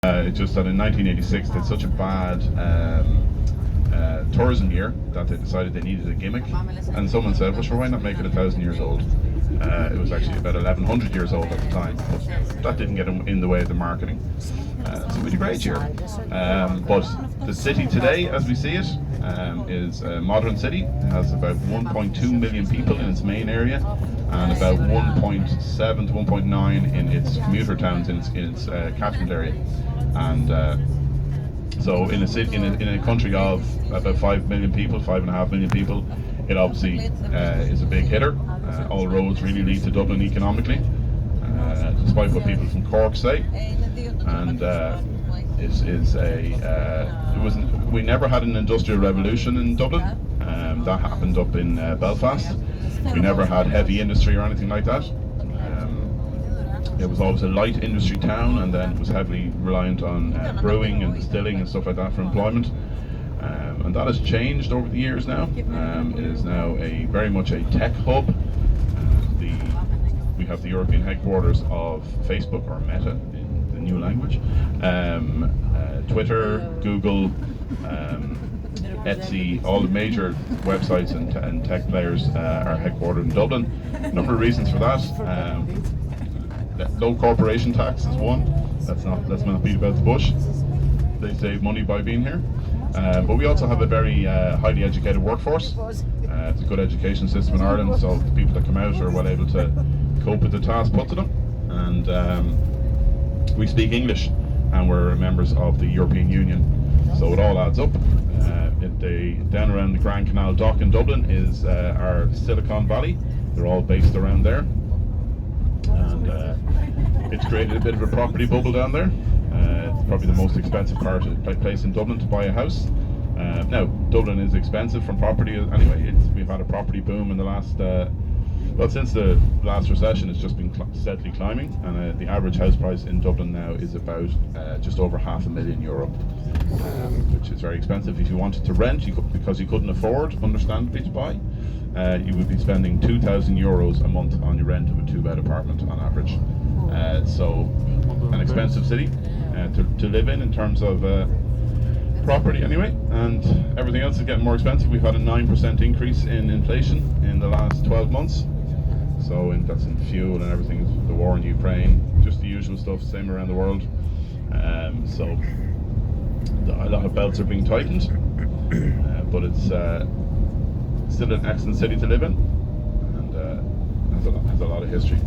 It's just that in 1986 they had such a bad tourism year that they decided they needed a gimmick, and someone said, well sure, why not make it 1,000 years old? It was actually about 1,100 years old at the time, but that didn't get in the way of the marketing. So we had a great year. But the city today, as we see it, is a modern city. It has about 1.2 million people in its main area, and about 1.7 to 1.9 in its commuter towns, in its catchment area. And so in a city, in a country of about 5 million people, 5.5 million people, it obviously is a big hitter. All roads really lead to Dublin economically, despite what people from Cork say. And we never had an industrial revolution in Dublin. That happened up in Belfast. We never had heavy industry or anything like that. It was always a light industry town, and then it was heavily reliant on brewing and distilling and stuff like that for employment. And that has changed over the years now. It is now very much a tech hub. We have the European headquarters of Facebook, or Meta in the new language, Twitter, Google, Etsy, all the major websites and tech players are headquartered in Dublin. A number of reasons for that. Low corporation tax is one. Let's not beat about the bush. They save money by being here. But we also have a very highly educated workforce. It's a good education system in Ireland, so the people that come out are well able to cope with the task put to them. And we speak English, and we're members of the European Union, so it all adds up. Down around the Grand Canal Dock in Dublin is our Silicon Valley. They're all based around there. And it's created a bit of a property bubble down there. It's probably the most expensive place in Dublin to buy a house. Now, Dublin is expensive from property anyway. We've had a property boom in the last, since the last recession. It's just been steadily climbing, and the average house price in Dublin now is about just over €500,000, which is very expensive. If you wanted to rent, because you couldn't afford, understandably, to buy, you would be spending €2,000 a month on your rent of a 2-bed apartment on average. So an expensive city to live in terms of property anyway, and everything else is getting more expensive. We've had a 9% increase in inflation in the last 12 months. So that's in fuel and everything, the war in Ukraine, just the usual stuff, same around the world. So a lot of belts are being tightened, but it's still an excellent city to live in, and has a lot of history.